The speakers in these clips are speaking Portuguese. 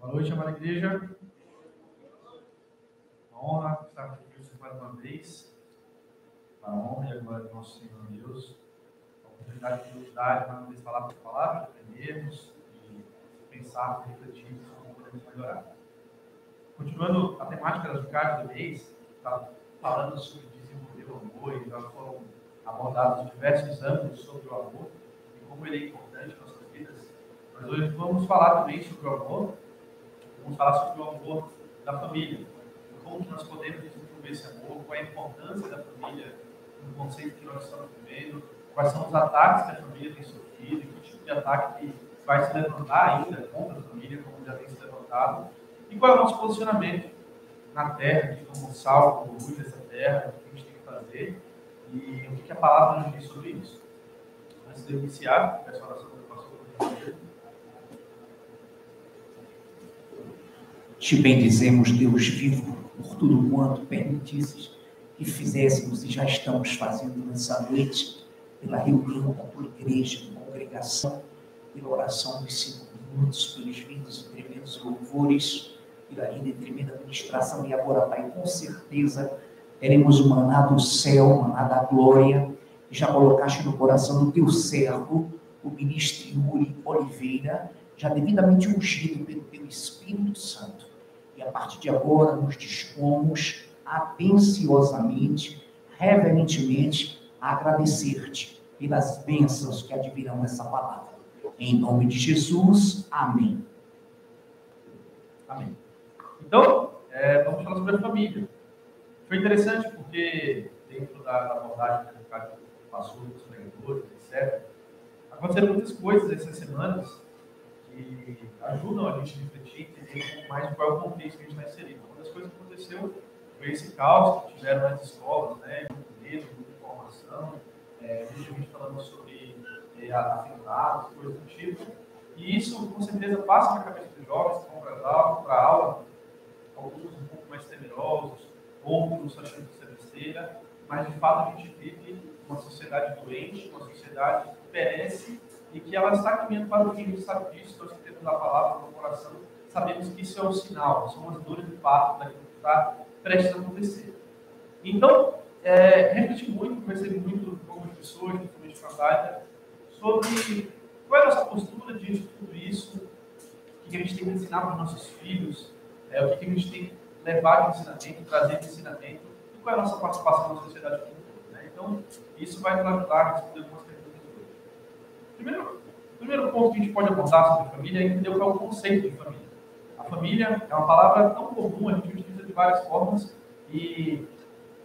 Boa noite, amada igreja. Uma honra estar aqui com vocês mais uma vez. A honra e a glória do nosso Senhor Deus. A oportunidade de nos dar mais uma vez falar por palavras, aprendermos e pensarmos, refletirmos como podemos melhorar. Continuando a temática das cartas do mês, está falando sobre desenvolver o amor e já foram abordados diversos âmbitos sobre o amor e como ele é importante em nossas vidas. Mas hoje vamos falar também sobre o amor. Vamos falar sobre o amor da família. Como nós podemos desenvolver esse amor, qual é a importância da família no conceito que nós estamos vivendo, quais são os ataques que a família tem sofrido, que tipo de ataque que vai se levantar ainda contra a família, como já tem se levantado, e qual é o nosso posicionamento na terra, como sal, como luz dessa terra, o que a gente tem que fazer e o que a palavra nos diz sobre isso. Antes de eu iniciar, peço a oração do pastor. Te bendizemos, Deus vivo, por tudo quanto permitisses que fizéssemos e já estamos fazendo nessa noite, pela reunião da tua igreja, congregação, pela oração dos 5 minutos, pelos vindos e tremendos louvores, pela linda e tremenda administração. E agora, Pai, com certeza teremos o maná do céu, o maná da glória, que já colocaste no coração do teu servo, o ministro Yuri Oliveira, já devidamente ungido pelo teu Espírito Santo. E a partir de agora nos dispomos atenciosamente, reverentemente, a agradecer-te pelas bênçãos que advirão nessa palavra. Em nome de Jesus, amém. Amém. Então, vamos falar sobre a família. Foi interessante porque, dentro da abordagem que o Ricardo passou dos pregadores, etc., aconteceram muitas coisas essas semanas que ajudam a gente a refletir, entender um pouco mais qual é o contexto que a gente está inserido. Uma das coisas que aconteceu foi esse caos que tiveram nas escolas, né? Muito medo, muita informação, muita gente falando sobre atentados, coisas do tipo. E isso, com certeza, passa na cabeça dos jovens que vão para a aula, alguns um pouco mais temerosos, outros achando que isso é besteira, mas de fato a gente vive uma sociedade doente, uma sociedade que perece e que ela está caminhando para o fim. A gente sabe disso, nós que temos a palavra no coração, sabemos que isso é um sinal, são as dores do parto daquilo que está prestes a acontecer. Então, refleti muito, conversei muito com algumas pessoas, principalmente com a Thalia, sobre qual é a nossa postura diante de tudo isso, o que a gente tem que ensinar para os nossos filhos, o que a gente tem que levar de ensinamento, trazer de ensinamento, e qual é a nossa participação na sociedade como um todo, né? Então, isso vai nos ajudar a responder algumas perguntas hoje. Primeiro ponto que a gente pode abordar sobre a família é entender qual é o conceito de família. A família é uma palavra tão comum, a gente utiliza de várias formas e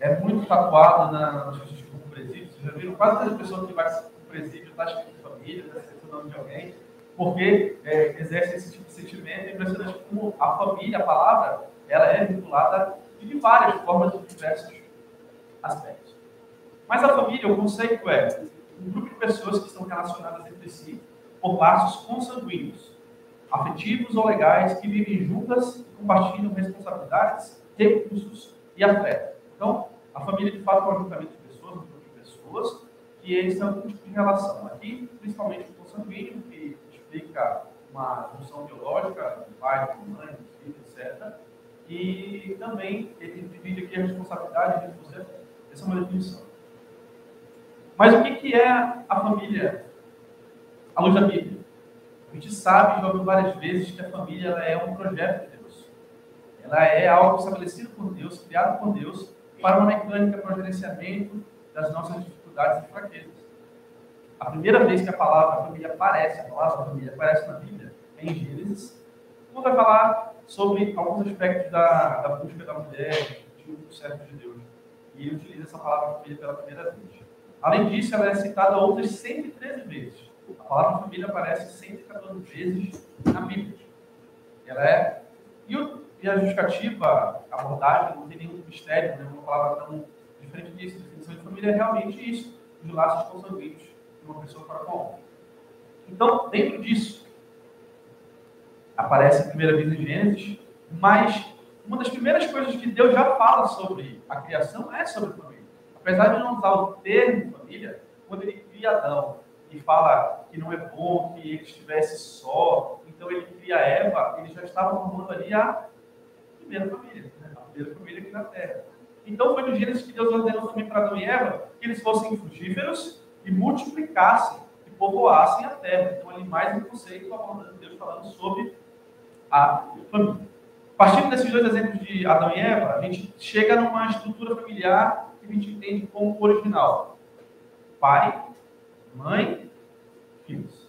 é muito tatuada nas coisas como presídio. Vocês já viram? Quase toda pessoa que vai para o presídio está escrito família, está escrito o nome de alguém, porque exerce esse tipo de sentimento. É impressionante como a família, a palavra, ela é vinculada de várias formas, de diversos aspectos. Mas a família, o conceito é um grupo de pessoas que estão relacionadas entre si por laços consanguíneos, afetivos ou legais, que vivem juntas e compartilham responsabilidades, recursos e afeto. Então, a família, de fato, é um ajuntamento de pessoas, um grupo de pessoas, que eles têm algum tipo de relação. Aqui, principalmente o consanguíneo, que explica uma função biológica, do pai, da mãe, do filho, etc. E também ele divide aqui a responsabilidade de você. Essa é uma definição. Mas o que é a família à luz da Bíblia? A gente sabe, já ouviu várias vezes, que a família ela é um projeto de Deus. Ela é algo estabelecido por Deus, criado por Deus, para uma mecânica, para o gerenciamento das nossas dificuldades e fraquezas. A primeira vez que a palavra família aparece, a palavra família aparece na Bíblia, é em Gênesis, quando vai falar sobre alguns aspectos da busca da mulher, do servo de Deus. E ele utiliza essa palavra família pela primeira vez. Além disso, ela é citada outras 113 vezes. A palavra família aparece 114 vezes na Bíblia. E a justificativa, a abordagem, não tem nenhum mistério, nenhuma palavra tão diferente disso. A definição de família é realmente isso, os laços consanguíneos de uma pessoa para com a outra. Então, dentro disso, aparece a primeira vez em Gênesis, mas uma das primeiras coisas que Deus já fala sobre a criação é sobre a família. Apesar de não usar o termo família, quando ele cria Adão e fala que não é bom que ele estivesse só, então ele cria Eva, ele já está estava formando ali a primeira família, né? A primeira família aqui na Terra. Então foi no Gênesis que Deus ordenou também para Adão e Eva que eles fossem frutíferos e multiplicassem e povoassem a Terra. Então ali mais um conceito de Deus falando sobre a família. Partindo desses dois exemplos de Adão e Eva, a gente chega numa estrutura familiar que a gente entende como original. Pai, mãe, filhos.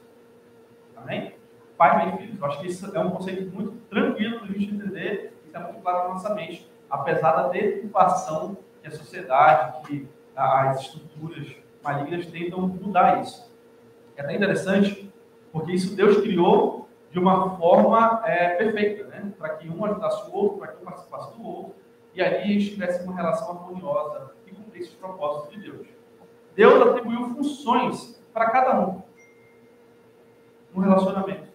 Amém? Pai, mãe e filhos. Eu acho que isso é um conceito muito tranquilo para a gente entender e está muito claro na nossa mente. Apesar da deturpação que a sociedade, que as estruturas malignas tentam mudar isso. É até interessante, porque isso Deus criou de uma forma perfeita, né? Para que um ajudasse o outro, para que um participasse do outro, e ali a gente tivesse uma relação harmoniosa e cumprisse os propósitos de Deus. Deus atribuiu funções para cada um no relacionamento.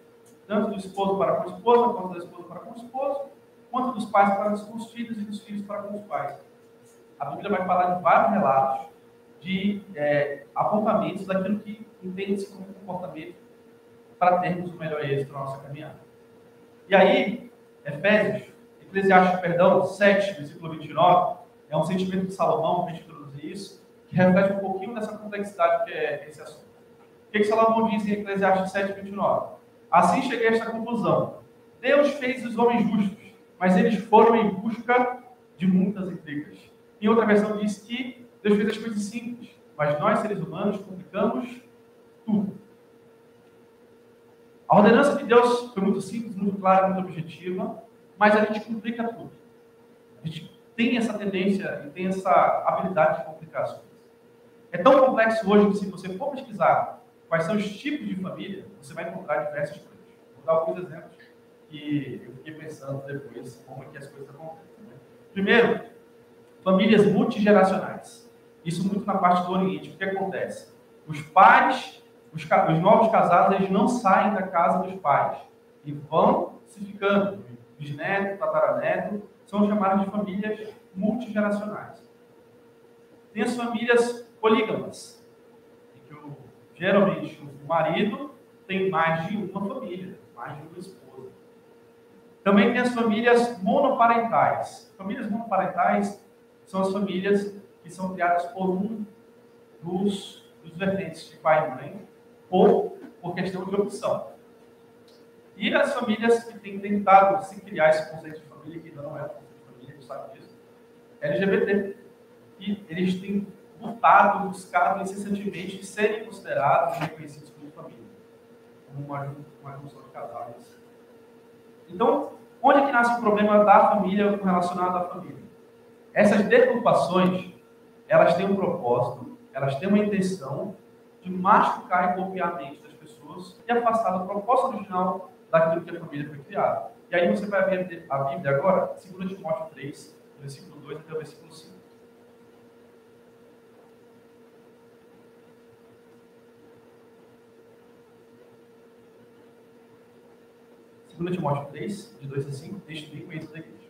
Tanto do esposo para com a esposa, quanto da esposa para com o esposo, quanto dos pais para com os filhos e dos filhos para com os pais. A Bíblia vai falar de vários relatos de apontamentos daquilo que entende-se como comportamento para termos o melhor êxito na nossa caminhada. E aí, Eclesiastes 7, versículo 29, é um sentimento de Salomão, para a gente introduzir isso, que reflete um pouquinho dessa complexidade que é esse assunto. O que Salomão diz em Eclesiastes 7, 29? Assim cheguei a esta conclusão. Deus fez os homens justos, mas eles foram em busca de muitas intrigas. Em outra versão diz que Deus fez as coisas simples, mas nós, seres humanos, complicamos tudo. A ordenança de Deus foi muito simples, muito clara, muito objetiva, mas a gente complica tudo. A gente tem essa tendência e tem essa habilidade de complicar as coisas. É tão complexo hoje que se você for pesquisar quais são os tipos de família, você vai encontrar diversas coisas. Vou dar alguns exemplos que eu fiquei pensando depois como é que as coisas acontecem. Né? Primeiro, famílias multigeracionais. Isso muito na parte do Oriente. O que acontece? Os pais, os novos casados, eles não saem da casa dos pais e vão se ficando. Bisneto, tataraneto, são chamadas de famílias multigeracionais. Tem as famílias polígamas, em que geralmente o marido tem mais de uma família, mais de uma esposa. Também tem as famílias monoparentais. Famílias monoparentais são as famílias que são criadas por um dos vertentes de pai e mãe, ou por questão de opção. E as famílias que têm tentado se criar esse conceito de família, que ainda não é um conceito de família, a gente sabe disso, LGBT. E eles têm lutado, buscado incessantemente serem considerados e reconhecidos como família, como uma junção de casais. Então, onde é que nasce o problema da família relacionado à família? Essas deturpações, elas têm um propósito, elas têm uma intenção de machucar e golpear a mente das pessoas e afastar do propósito original daquilo que a família foi criada. E aí você vai ver a Bíblia agora, 2 Timóteo 3, versículo 2 até o versículo 5. 2 Timóteo 3, de 2 a 5, texto bem conhecido da igreja.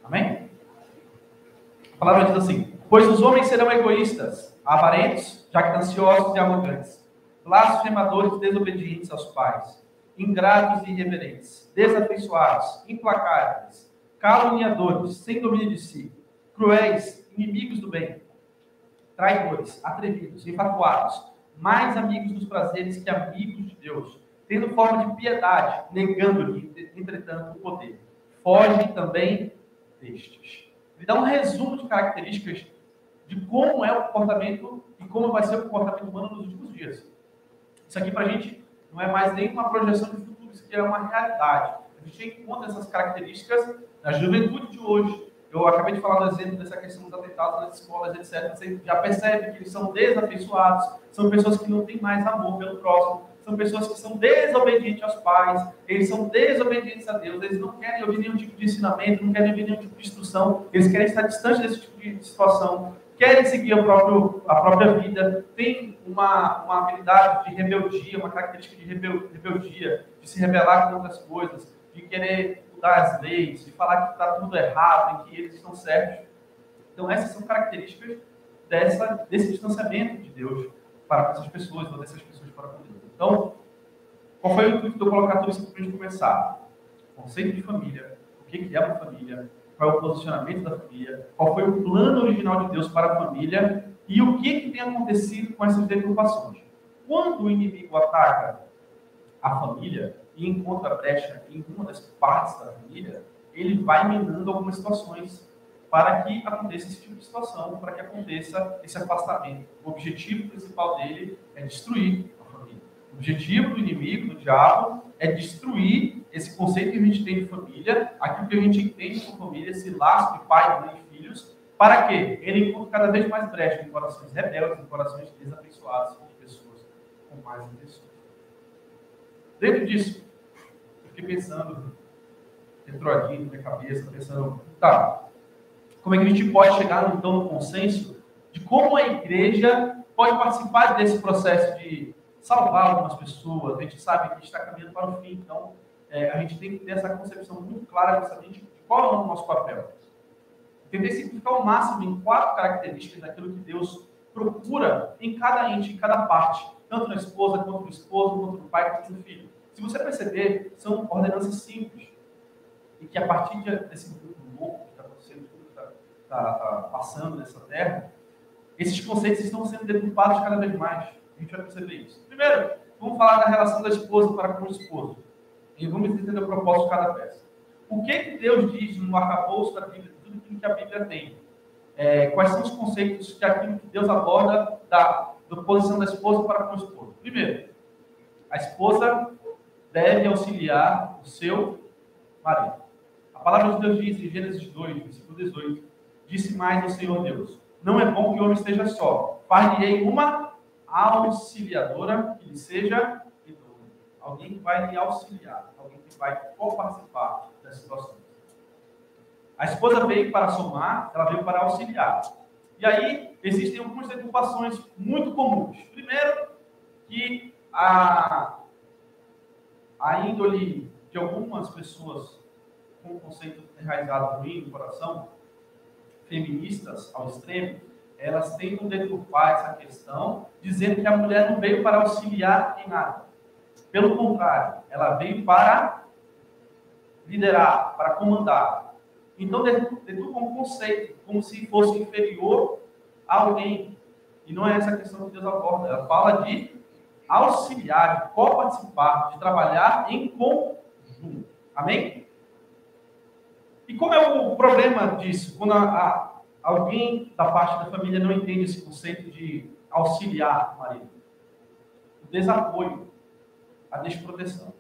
Amém? A palavra diz assim: pois os homens serão egoístas, avarentos, jactanciosos e arrogantes, blasfemadores, desobedientes aos pais, ingratos e irreverentes, desafeiçoados, implacáveis, caluniadores, sem domínio de si, cruéis, inimigos do bem, traidores, atrevidos, infatuados, mais amigos dos prazeres que amigos de Deus, tendo forma de piedade, negando-lhe, entretanto, o poder. Fogem também destes. Ele dá um resumo de características de como é o comportamento e como vai ser o comportamento humano nos últimos dias. Isso aqui para a gente não é mais nem uma projeção de futuro, isso aqui é uma realidade. A gente encontra essas características na juventude de hoje. Eu acabei de falar do exemplo dessa questão dos atentados nas escolas, etc. Você já percebe que eles são desafeiçoados, são pessoas que não têm mais amor pelo próximo, são pessoas que são desobedientes aos pais, eles são desobedientes a Deus, eles não querem ouvir nenhum tipo de ensinamento, não querem ouvir nenhum tipo de instrução, eles querem estar distante desse tipo de situação, querem seguir a própria vida, têm uma habilidade de rebeldia, uma característica de rebeldia, de se rebelar contra as coisas, de querer mudar as leis, de falar que está tudo errado e que eles estão certos. Então essas são características desse distanciamento de Deus para com essas pessoas, ou dessas pessoas para com Deus. Então, qual foi o intuito de eu colocar tudo isso para a gente começar? O conceito de família, o que é uma família, qual é o posicionamento da família, qual foi o plano original de Deus para a família e o que tem acontecido com essas deturpações. Quando o inimigo ataca a família e encontra brecha em uma das partes da família, ele vai minando algumas situações para que aconteça esse tipo de situação, para que aconteça esse afastamento. O objetivo principal dele é destruir a família. O objetivo do inimigo, do diabo, é destruir esse conceito que a gente tem de família, aquilo que a gente entende como família, esse laço de pai, mãe e filhos, para que ele encontre cada vez mais brecha em corações rebeldes, em corações desafeiçoados, de pessoas com mais intenções. Dentro disso, eu fiquei pensando, entrou aqui na minha cabeça, pensando, tá, como é que a gente pode chegar, então, no consenso de como a igreja pode participar desse processo de salvar algumas pessoas. A gente sabe que a gente está caminhando para o fim, então a gente tem que ter essa concepção muito clara de qual é o nosso papel. Tentei simplificar ao máximo em 4 características daquilo que Deus procura em cada ente, em cada parte, tanto na esposa, quanto no esposo, quanto no pai, quanto no filho. Se você perceber, são ordenanças simples, e que a partir desse mundo louco que está acontecendo, tudo que está passando nessa terra, esses conceitos estão sendo deturpados cada vez mais. A gente vai perceber isso. Primeiro, vamos falar da relação da esposa para com o esposo. E vamos entender o propósito de cada peça. O que Deus diz no arcabouço da Bíblia, tudo aquilo que a Bíblia tem? Quais são os conceitos que aquilo que Deus aborda da posição da esposa para com o esposo? Primeiro, a esposa deve auxiliar o seu marido. A palavra de Deus diz em Gênesis 2, versículo 18, disse mais ao Senhor Deus, não é bom que o homem esteja só, far-lhe-ei uma auxiliadora que lhe seja idônea. Alguém que vai lhe auxiliar, alguém que vai co-participar das situações. A esposa veio para somar, ela veio para auxiliar. E aí, existem algumas deturpações muito comuns. Primeiro, que a índole de algumas pessoas com o conceito enraizado ruim no coração, feministas ao extremo, elas tentam deturpar essa questão, dizendo que a mulher não veio para auxiliar em nada. Pelo contrário, ela veio para liderar, para comandar. Então, deturpam um conceito, como se fosse inferior a alguém. E não é essa a questão que Deus aborda. Ela fala de auxiliar, de co-participar, de trabalhar em conjunto. Amém? E qual é o problema disso? Quando alguém da parte da família não entende esse conceito de auxiliar o marido. O desapoio, a desproteção.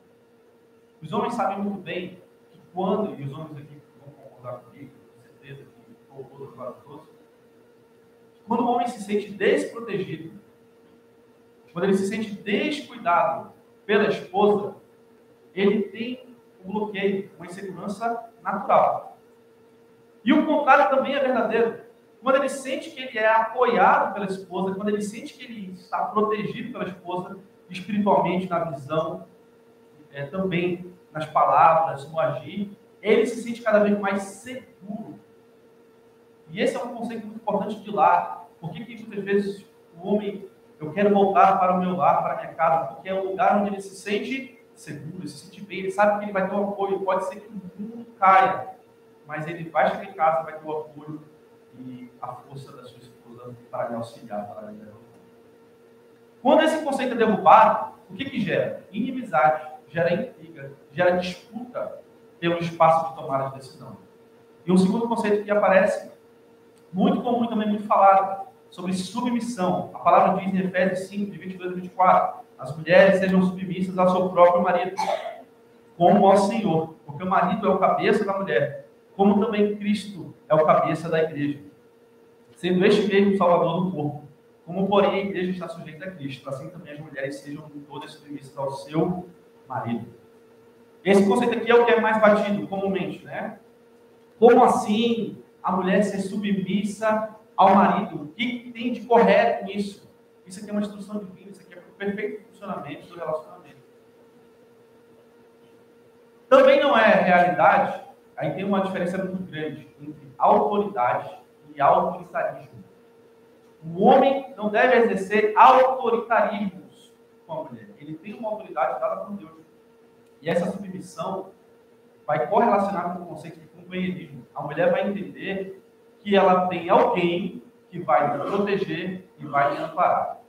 Os homens sabem muito bem que quando, e os homens aqui vão concordar comigo, com certeza, que ou outro lado todos, quando o homem se sente desprotegido, quando ele se sente descuidado pela esposa, ele tem um bloqueio, uma insegurança natural. E o contrário também é verdadeiro. Quando ele sente que ele é apoiado pela esposa, quando ele sente que ele está protegido pela esposa, espiritualmente, na visão, também nas palavras, no agir, ele se sente cada vez mais seguro. E esse é um conceito muito importante de lar. Por que muitas vezes o homem, eu quero voltar para o meu lar, para a minha casa? Porque é um lugar onde ele se sente seguro, ele se sente bem, ele sabe que ele vai ter um apoio, pode ser que o mundo caia, mas ele vai chegar em casa, vai ter o apoio e a força da sua esposa para lhe auxiliar, para lhe derrubar. Quando esse conceito é derrubado, o que gera? Inimizade, gera intriga, gera disputa pelo espaço de tomada de decisão. E um segundo conceito que aparece, muito comum e também muito falado, sobre submissão. A palavra diz em Efésios 5, de 22 a 24, as mulheres sejam submissas ao seu próprio marido, como ao Senhor, porque o marido é o cabeça da mulher, como também Cristo é o cabeça da igreja, sendo este mesmo Salvador do corpo. Como, porém, a igreja está sujeita a Cristo, assim também as mulheres sejam todas submissas ao seu marido. Esse conceito aqui é o que é mais batido comumente, né? Como assim a mulher ser submissa ao marido? O que tem de correto nisso? Isso aqui é uma instrução divina, isso aqui é para o perfeito funcionamento do relacionamento. Também não é realidade, aí tem uma diferença muito grande entre autoridade e autoritarismo. O homem não deve exercer autoritarismos com a mulher. Ele tem uma autoridade dada por Deus. E essa submissão vai correlacionar com o conceito de companheirismo. A mulher vai entender que ela tem alguém que vai lhe proteger e vai lhe amparar.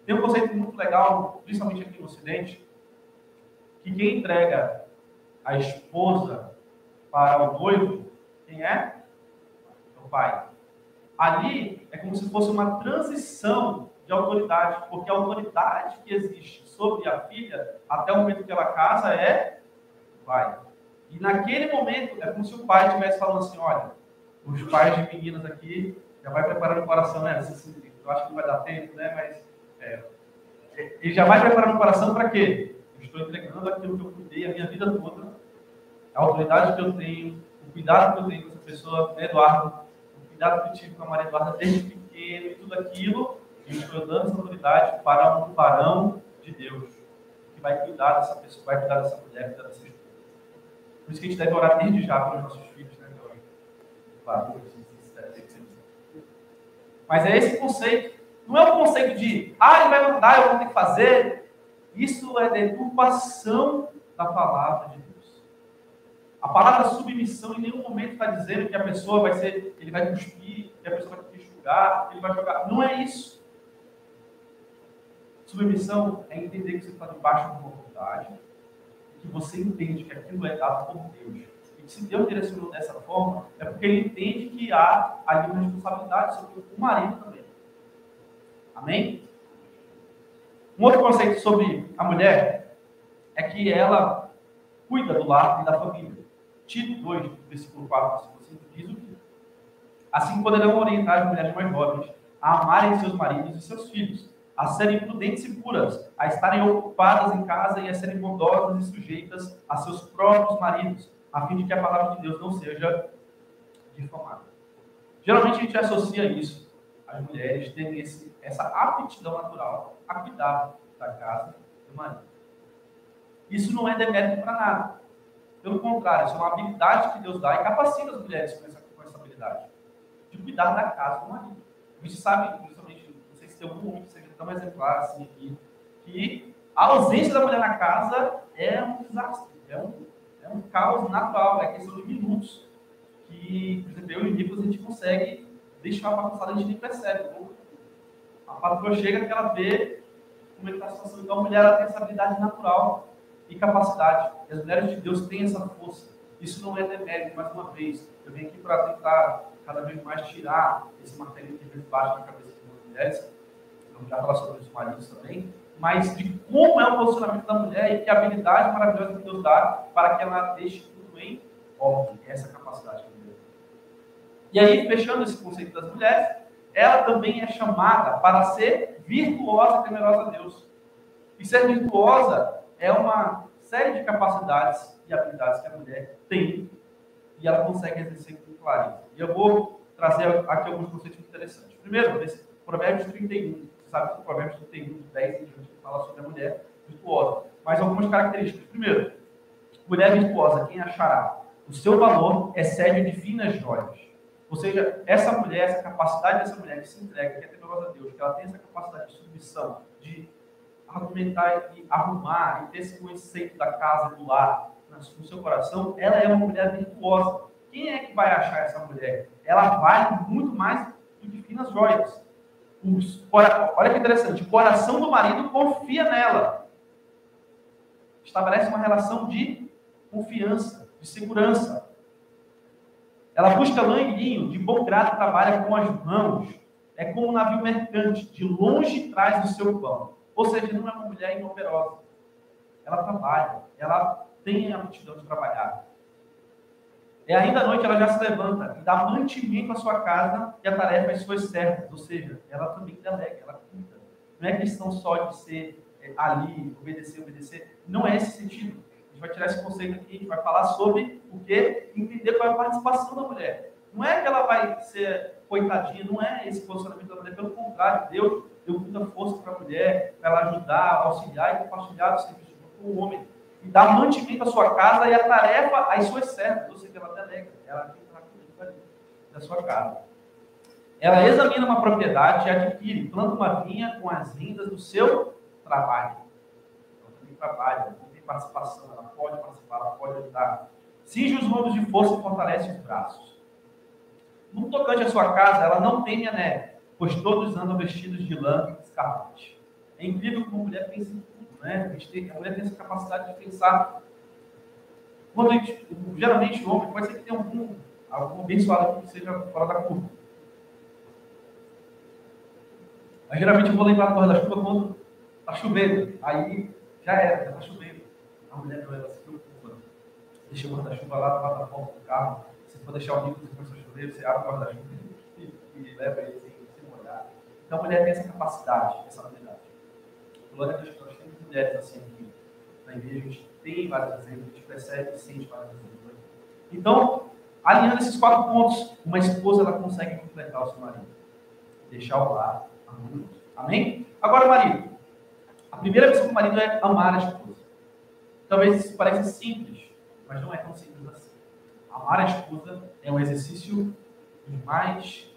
Tem um conceito muito legal, principalmente aqui no Ocidente, que quem entrega a esposa para o noivo, quem é? É o pai. Ali é como se fosse uma transição de autoridade, porque a autoridade que existe sobre a filha, até o momento que ela casa, é o pai. E naquele momento, é como se o pai estivesse falando assim, olha, os pais de meninas aqui, já vai preparando o coração, né? Eu acho que não vai dar tempo, né? Mas ele já vai preparando o coração para quê? Eu estou entregando aquilo que eu cuidei a minha vida toda, a autoridade que eu tenho, o cuidado que eu tenho com essa pessoa, né, Eduardo, o cuidado que eu tive com a Maria Eduarda desde pequeno e tudo aquilo, eu estou dando essa autoridade para um varão de Deus, que vai cuidar dessa pessoa, vai cuidar dessa mulher, cuidar dessa esposa. Por isso que a gente deve orar desde já para os nossos filhos, né? Claro, mas é esse conceito. Não é o conceito de, ele vai mandar, eu vou ter que fazer. Isso é deturpação da palavra de Deus. A palavra submissão em nenhum momento está dizendo que a pessoa vai ser, ele vai cuspir, que a pessoa vai enxugar, que ele vai jogar. Não é isso. Submissão é entender que você está debaixo de uma vontade, que você entende que aquilo é dado por Deus. E que se Deus direcionou dessa forma, é porque ele entende que há ali uma responsabilidade sobre o marido também. Amém? Um outro conceito sobre a mulher é que ela cuida do lar e da família. Tito 2, versículo 4, versículo 5, diz o quê? Assim poderão orientar as mulheres mais jovens a amarem seus maridos e seus filhos, a serem prudentes e puras, a estarem ocupadas em casa e a serem bondosas e sujeitas a seus próprios maridos, a fim de que a palavra de Deus não seja difamada. Geralmente a gente associa isso, as mulheres terem essa aptidão natural a cuidar da casa do marido. Isso não é demérito para nada. Pelo contrário, isso é uma habilidade que Deus dá e capacita as mulheres com essa habilidade de cuidar da casa do marido. A gente sabe, principalmente, não sei se tem algum homem que seja tão exemplar assim aqui, que a ausência da mulher na casa é um desastre, é um caos natural, é questão de minutos. Que, por exemplo, eu e o Nicolas, a gente consegue deixar uma bagunçada, a gente nem percebe. A patroa chega que ela vê como é que está a situação. Então, a mulher ela tem essa habilidade natural e capacidade. E as mulheres de Deus têm essa força. Isso não é demérito, mais uma vez. Eu venho aqui para tentar cada vez mais tirar esse martelo que vem baixo na cabeça das mulheres. Vamos já falar sobre os maridos também. Mas de como é o posicionamento da mulher e que habilidade maravilhosa que Deus dá para que ela deixe tudo em ordem. Essa capacidade que Deus dá. E aí, fechando esse conceito das mulheres, ela também é chamada para ser virtuosa e temerosa a Deus. E ser virtuosa é uma série de capacidades e habilidades que a mulher tem e ela consegue exercer com clareza. E eu vou trazer aqui alguns conceitos interessantes. Primeiro, Provérbios 31. Você sabe que o Provérbios 31, 10 em diante, fala sobre a mulher virtuosa. Mas algumas características. Primeiro, mulher virtuosa, quem achará? O seu valor excede de finas joias. Ou seja, essa mulher, essa capacidade dessa mulher que se entrega, que é temerosa a Deus, que ela tem essa capacidade de submissão, de argumentar e arrumar, e ter esse conceito da casa, do lar, no seu coração, ela é uma mulher virtuosa. Quem é que vai achar essa mulher? Ela vale muito mais do que finas joias. Olha que interessante, o coração do marido confia nela. Estabelece uma relação de confiança, de segurança. Ela busca lã e linho, de bom grado trabalha com as mãos. É como um navio mercante, de longe traz o seu pão. Ou seja, não é uma mulher inoperosa. Ela trabalha, ela tem a aptidão de trabalhar. E ainda à noite ela já se levanta e dá mantimento à sua casa e a tarefa às suas servas. Ou seja, ela também delega, ela cuida. Não é questão só de ser ali, obedecer. Não é esse sentido. A gente vai tirar esse conceito aqui, a gente vai falar sobre o que? Entender qual é a participação da mulher. Não é que ela vai ser coitadinha, não é esse posicionamento da mulher. Pelo contrário, Deus deu muita força para a mulher, para ela ajudar, auxiliar e compartilhar o serviço com o homem. E dar mantimento à sua casa e a tarefa às suas servas. Ou seja, ela delega, ela tem que estar cuidando da sua casa. Ela examina uma propriedade e adquire, planta uma vinha com as rendas do seu trabalho. Ela também trabalha, ela tem participação, ela pode participar, ela pode ajudar. Cinge os lombos de força e fortalece os braços. No tocante à sua casa, ela não teme a neve, pois todos andam vestidos de lã escarlate. É incrível como a mulher pensa em tudo, né? A mulher tem essa capacidade de pensar. Quando geralmente o homem pode ser que tenha algum abençoado que seja fora da curva. Mas geralmente eu vou lembrar do guarda-chuva quando está chovendo. Aí já era, já está chovendo. A mulher não, ela se preocupa. Deixa o guarda-chuva lá na porta do carro. Se for deixar o livro depois do chuveiro, você abre o guarda-chuva e leva ele sem molhar. Então a mulher tem essa capacidade, essa habilidade. Glória a Deus, nós temos mulheres assim aqui na igreja, a gente tem vários exemplos, a gente percebe e sente vários exemplos. Então, alinhando esses 4 pontos, uma esposa ela consegue completar o seu marido. Deixar o lar harmonioso. Amém? Agora, marido. A primeira missão do marido é amar a esposa. Talvez isso pareça simples, mas não é tão simples assim. Amar a esposa é um exercício dos mais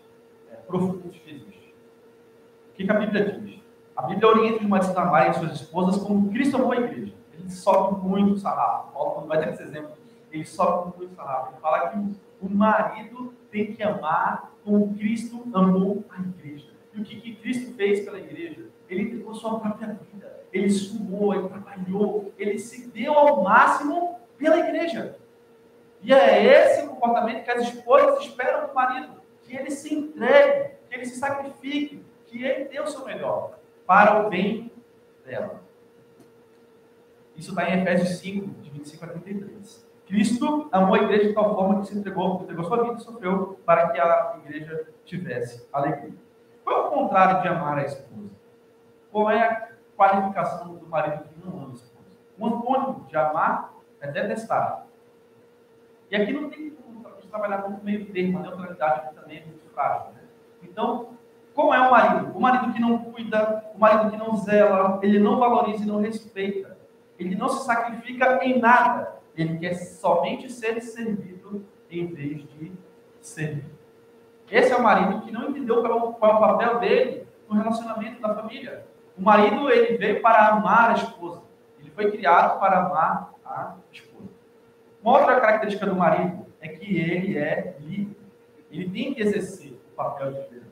profundos que existe. O que a Bíblia diz? A Bíblia orienta os maridos a amarem suas esposas como Cristo amou a igreja. Ele sofre muito sarrafo. Paulo, quando vai dar esse exemplo, ele sofre muito sarrafo. Ele fala que o marido tem que amar como Cristo amou a igreja. E o que Cristo fez pela igreja? Ele entregou sua própria vida. Ele suou, ele trabalhou, ele se deu ao máximo pela igreja. E é esse o comportamento que as esposas esperam do marido. Que ele se entregue, que ele se sacrifique, que ele dê o seu melhor para o bem dela. Isso está em Efésios 5, de 25 a 33. Cristo amou a igreja de tal forma que se entregou sua vida e sofreu para que a igreja tivesse alegria. Qual é o contrário de amar a esposa? Qual é a qualificação do marido que não ama a esposa? O antônimo de amar é detestar. E aqui não tem como a gente trabalhar com o meio termo, a neutralidade também é muito frágil. Né? Então, como é o marido? O marido que não cuida, o marido que não zela, ele não valoriza e não respeita. Ele não se sacrifica em nada. Ele quer somente ser servido em vez de servir. Esse é o marido que não entendeu qual é o papel dele no relacionamento da família. O marido, ele veio para amar a esposa. Ele foi criado para amar a esposa. Uma outra característica do marido é que ele é livre. Ele tem que exercer o papel de liderança.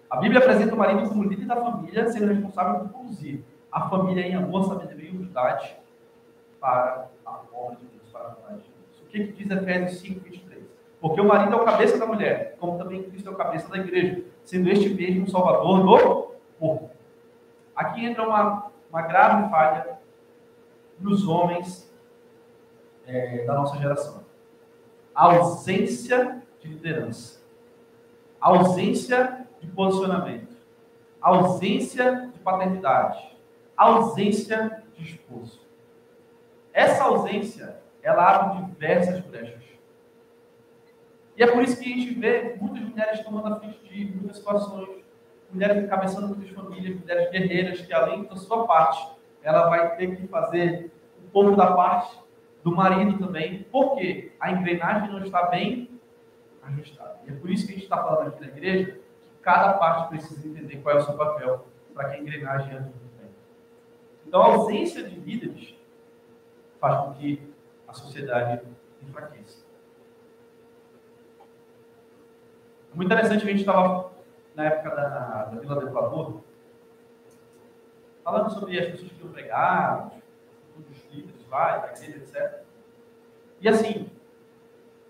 A Bíblia apresenta o marido como líder da família, sendo responsável por conduzir a família em amor, sabedoria e humildade para a obra de Deus, para a vontade de Deus. O que diz Efésios 5, 23? Porque o marido é o cabeça da mulher, como também Cristo é o cabeça da igreja, sendo este mesmo o salvador do corpo. Aqui entra uma grave falha nos homens da nossa geração. A ausência de liderança. A ausência de posicionamento. A ausência de paternidade. A ausência de esposo. Essa ausência, ela abre diversas brechas. E é por isso que a gente vê muitas mulheres tomando a frente de muitas situações, mulheres encabeçando muitas famílias, mulheres guerreiras, que além da sua parte, ela vai ter que fazer um pouco da parte do marido também, porque a engrenagem não está bem ajustada. E é por isso que a gente está falando aqui na igreja, que cada parte precisa entender qual é o seu papel, para que a engrenagem ande muito bem. Então, a ausência de líderes faz com que a sociedade enfraqueça. É muito interessante que a gente estava, na época da Vila do Equador, falando sobre as pessoas que iam pregar, os líderes lá, da igreja, etc. E assim,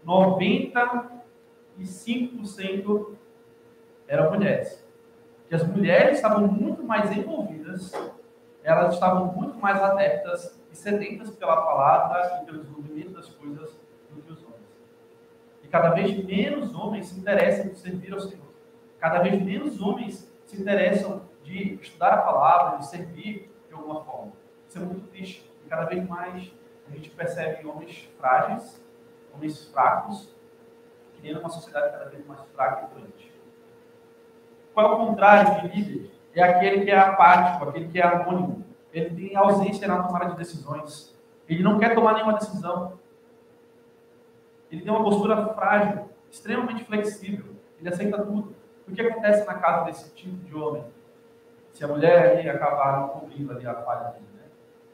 95% eram mulheres. Que as mulheres estavam muito mais envolvidas, elas estavam muito mais adeptas e sedentas pela palavra e pelo desenvolvimento das coisas do que os homens. E cada vez menos homens se interessam em servir ao Senhor. Cada vez menos homens se interessam de estudar a palavra, de servir de alguma forma. Isso é muito triste. E cada vez mais a gente percebe homens frágeis, homens fracos, criando uma sociedade cada vez mais fraca e doente. Qual é o contrário de líder? É aquele que é apático, aquele que é anônimo. Ele tem ausência na tomada de decisões. Ele não quer tomar nenhuma decisão. Ele tem uma postura frágil, extremamente flexível. Ele aceita tudo. O que acontece na casa desse tipo de homem? Se a mulher ali acabar não cobrindo ali a falha dele, né?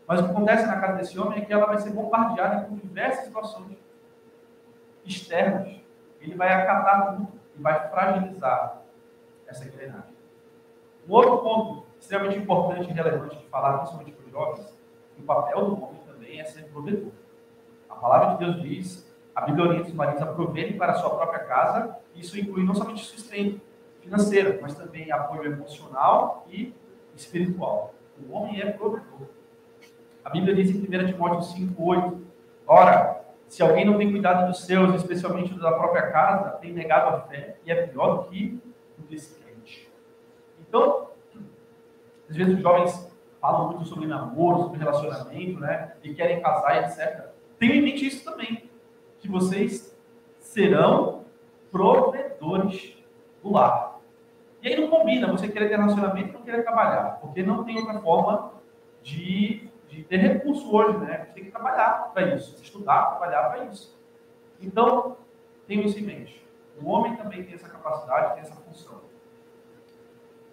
Mas o que acontece na casa desse homem é que ela vai ser bombardeada com diversas situações externas. Ele vai acatar tudo e vai fragilizar essa engrenagem. Um outro ponto extremamente importante e relevante de falar, principalmente para os jovens, que o papel do homem também é ser provedor. A palavra de Deus diz, a Bíblia orienta os maridos a proverem para a sua própria casa, e isso inclui não somente sustento financeiro, mas também apoio emocional e espiritual. O homem é provedor. A Bíblia diz em 1 Timóteo 5,8, ora, se alguém não tem cuidado dos seus, especialmente da própria casa, tem negado a fé e é pior do que o descrente. Então, às vezes os jovens falam muito sobre namoro, sobre relacionamento, né? E querem casar, etc. Tenham em mente isso também, que vocês serão provedores do lar. E aí não combina você querer ter relacionamento e não querer trabalhar, porque não tem outra forma de ter recurso hoje, né? Você tem que trabalhar para isso, estudar, trabalhar para isso. Então, tenham isso em mente. O homem também tem essa capacidade, tem essa função.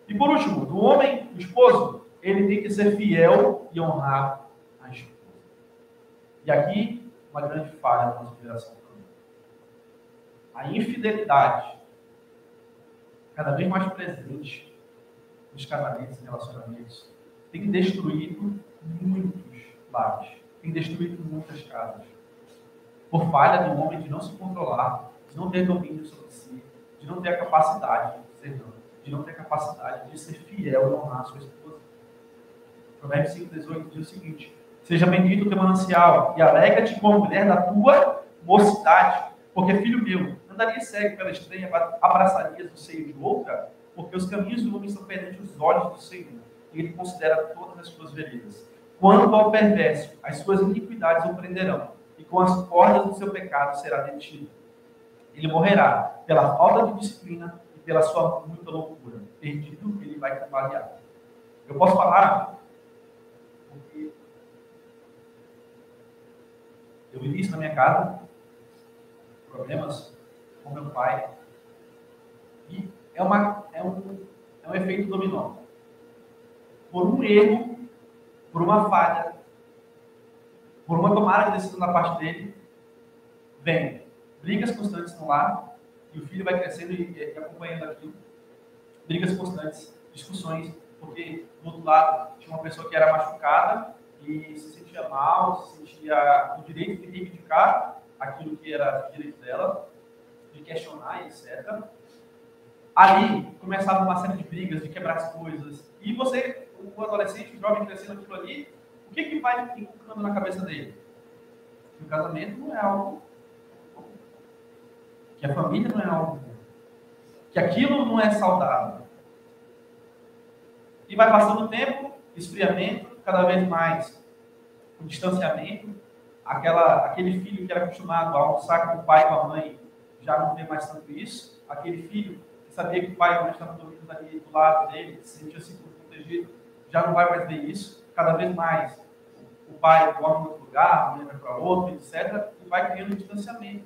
E por último, do homem, o esposo, ele tem que ser fiel e honrar a esposa. E aqui, uma grande falha da nossa geração também. A infidelidade, cada vez mais presente nos casamentos e relacionamentos, tem destruído muitos lares, tem destruído muitas casas. Por falha do homem de não se controlar, de não ter domínio sobre si, de não ter a capacidade de não ter a capacidade de ser fiel e honrar a sua esposa. Provérbios 5,18 diz o seguinte: seja bendito o teu manancial e alegra-te com a mulher da tua mocidade, porque, filho meu, andaria cego pela estranha, abraçarias o seio de outra, porque os caminhos do homem estão perante os olhos do Senhor, e ele considera todas as suas veredas. Quanto ao perverso, as suas iniquidades o prenderão, e com as cordas do seu pecado será detido. Ele morrerá pela falta de disciplina e pela sua muita loucura. Perdido, ele vai cambalear. Eu posso falar, porque eu vivi isso na minha casa, problemas com meu pai, e é um efeito dominó. Por um erro, por uma falha, por uma tomada de decisão da parte dele, vem brigas constantes no lar, e o filho vai crescendo e acompanhando aquilo. Brigas constantes, discussões, porque do outro lado tinha uma pessoa que era machucada e se sentia mal, se sentia com o direito de reivindicar aquilo que era direito dela, de questionar, etc. Ali começava uma série de brigas, de quebrar as coisas. E você, o adolescente, o jovem crescendo aquilo ali, o que vai inculcando na cabeça dele? Que o casamento não é algo bom. Que a família não é algo bom. Que aquilo não é saudável. E vai passando o tempo, esfriamento, cada vez mais o distanciamento. Aquele filho que era acostumado a almoçar com o pai e com a mãe, já não vê mais tanto isso. Aquele filho que sabia que o pai e a mãe estavam dormindo ali do lado dele, se sentia seguro, protegido, já não vai mais ver isso. Cada vez mais o pai dorme em outro lugar, a mãe vai para outro, etc. E vai criando um distanciamento.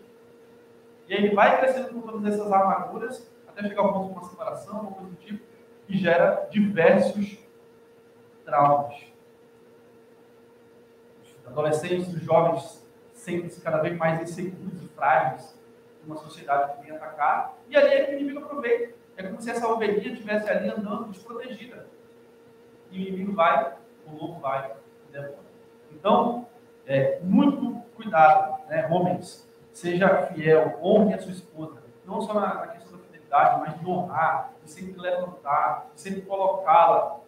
E aí ele vai crescendo com todas essas amarguras, até chegar ao ponto de uma separação, alguma coisa do tipo, que gera diversos traumas. Os adolescentes, os jovens, sentem-se cada vez mais inseguros e frágeis numa sociedade que vem atacar, e ali é que o inimigo aproveita. É como se essa ovelhinha estivesse ali andando desprotegida. E o inimigo vai, o lobo vai, e devora. Então, muito cuidado, né, homens. Seja fiel, honre a sua esposa. Não só na questão da fidelidade, mas de honrar, de sempre levantar, de sempre colocá-la,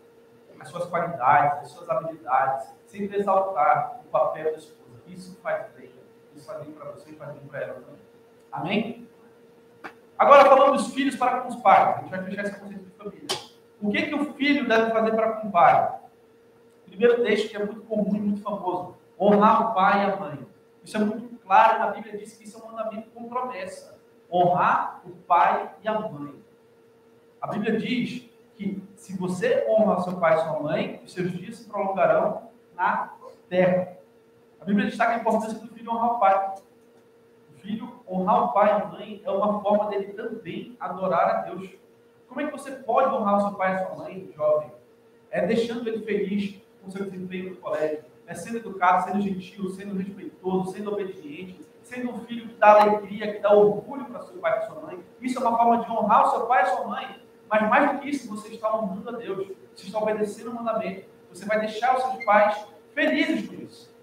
as suas qualidades, as suas habilidades, sempre exaltar o papel da esposa. Isso faz bem. Isso faz bem para você e faz bem para ela também. Amém? Agora, falando dos filhos para com os pais. A gente vai fechar esse conceito de família. O que o filho deve fazer para com o pai? Primeiro texto que é muito comum e muito famoso. Honrar o pai e a mãe. Isso é muito claro. Na Bíblia diz que isso é um mandamento com promessa. Honrar o pai e a mãe. A Bíblia diz que se você honra seu pai e sua mãe, os seus dias se prolongarão na terra. A Bíblia destaca a importância do filho honrar o pai. O filho honrar o pai e a mãe é uma forma dele também adorar a Deus. Como é que você pode honrar o seu pai e a sua mãe, jovem? É deixando ele feliz com o seu desempenho no colégio, é sendo educado, sendo gentil, sendo respeitoso, sendo obediente, sendo um filho que dá alegria, que dá orgulho para seu pai e sua mãe. Isso é uma forma de honrar o seu pai e a sua mãe. Mas mais do que isso, você está honrando a Deus, você está obedecendo o mandamento, você vai deixar os seus pais felizes com isso.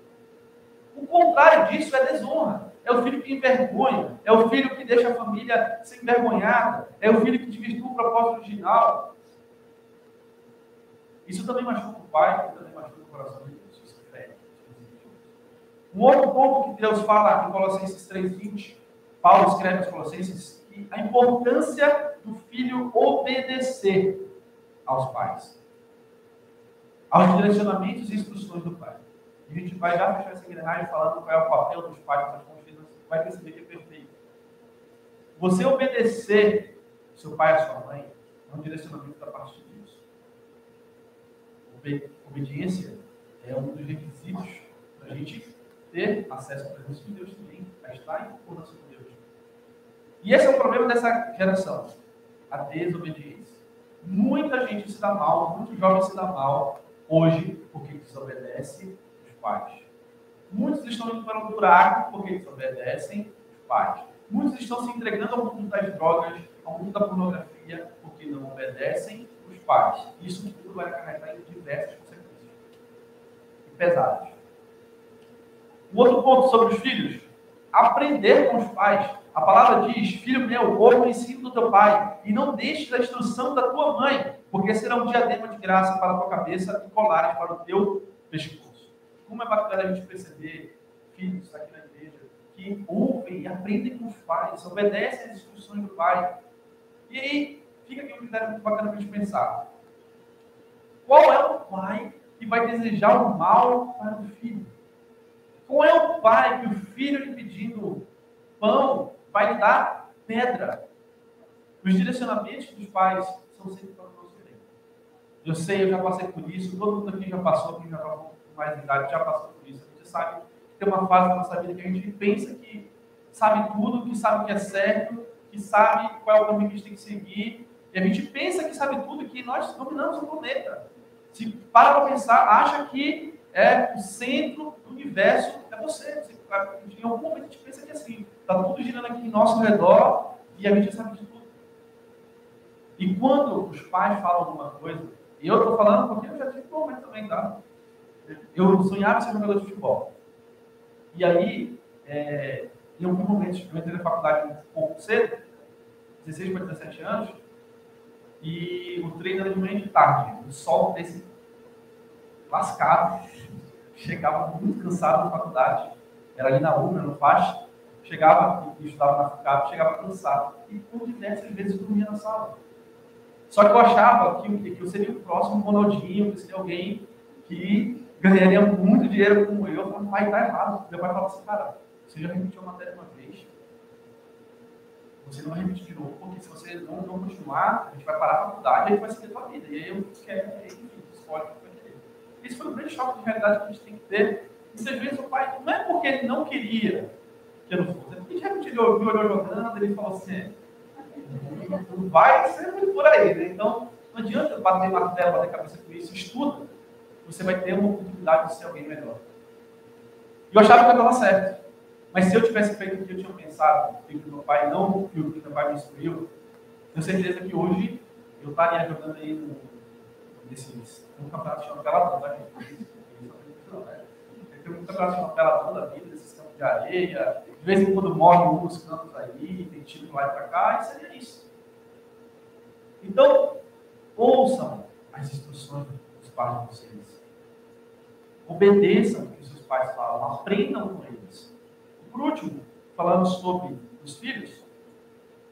O contrário disso é desonra. É o filho que envergonha, é o filho que deixa a família sem envergonhada, é o filho que desvirtua o propósito original. Isso também machuca o pai, isso também machuca o coração de Deus. Isso é fé. Um outro ponto que Deus fala em Colossenses 3:20, Paulo escreve aos Colossenses, que a importância do filho obedecer aos pais, aos direcionamentos e instruções do pai. A gente vai já fechar essa engrenagem falando qual é o papel dos pais, mas você vai perceber que é perfeito. Você obedecer seu pai e sua mãe é um direcionamento da parte de Deus. Obediência é um dos requisitos para a gente ter acesso à presença de Deus também, a estar em concordância com Deus. E esse é o problema dessa geração, a desobediência. Muita gente se dá mal, muitos jovens se dão mal hoje porque desobedecem os pais. Muitos estão indo para um buraco porque desobedecem os pais. Muitos estão se entregando ao mundo das drogas, ao mundo da pornografia, porque não obedecem os pais. Isso tudo vai acarretar em diversas consequências. E pesadas. Um outro ponto sobre os filhos. Aprender com os pais. A palavra diz, filho meu, ouve o ensino do teu pai, e não deixes a instrução da tua mãe, porque será um diadema de graça para a tua cabeça e colares para o teu pescoço. Como é bacana a gente perceber, filhos aqui na igreja, que ouvem e aprendem com os pais, obedecem às instruções do pai. E aí, fica aqui um critério muito bacana para a gente pensar. Qual é o pai que vai desejar o mal para o filho? Qual é o pai que o filho lhe pedindo pão vai lhe dar pedra? Os direcionamentos dos pais são sempre para o nosso bem. Eu sei, eu já passei por isso, todo mundo aqui já passou, quem já está com mais idade já passou por isso. A gente sabe que tem uma fase da nossa vida que a gente pensa que sabe tudo, que sabe o que é certo, que sabe qual é o caminho que a gente tem que seguir, e a gente pensa que sabe tudo, que nós dominamos o planeta. Se para pensar, acha que o centro do universo é você. Em algum momento a gente pensa que assim, está tudo girando aqui em nosso redor e a gente sabe de tudo. E quando os pais falam alguma coisa, e eu estou falando porque eu já tive um momento também, tá? Eu sonhava em ser jogador de futebol. E aí, em algum momento, eu entrei na faculdade um pouco cedo, 16 para 17 anos, e o treino era de manhã e de tarde. O sol desse lascado, chegava muito cansado na faculdade, era ali na UNA, no FAST, chegava e estudava na FUCAP, chegava cansado, e por diversas vezes dormia na sala. Só que eu achava que eu seria o próximo Ronaldinho, que seria alguém que ganharia muito dinheiro como eu. Eu falei, pai, tá errado. Meu pai falava assim, cara, você já repetiu a matéria uma vez, você não vai repetir de novo, porque se você não continuar, a gente vai parar a faculdade e a gente vai seguir a tua vida. E aí eu quero, enfim, escolhe o que vai querer. Esse foi um grande choque de realidade que a gente tem que ter. Muitas vezes o pai, não é porque ele não queria que eu não fosse, é porque de repente ele me olhou jogando, ele falou assim, não vai ser muito por aí, né? Então, não adianta bater martelo, bater cabeça com isso, estuda, você vai ter uma oportunidade de ser alguém melhor. E eu achava que eu estava certo. Mas se eu tivesse feito o que eu tinha pensado, o que meu pai não, o que meu pai me instruiu, tenho certeza que hoje eu estaria jogando aí um campeonato chamado Peladão, tá, gente? Tem um campeonato chamado Peladão da vida, desses campos de areia, de vez em quando morre um dos campos aí, tem tiro lá e pra cá, e seria isso. Então, ouçam as instruções dos pais de vocês. Obedeçam o que os seus pais falam, aprendam com eles. Por último, falando sobre os filhos,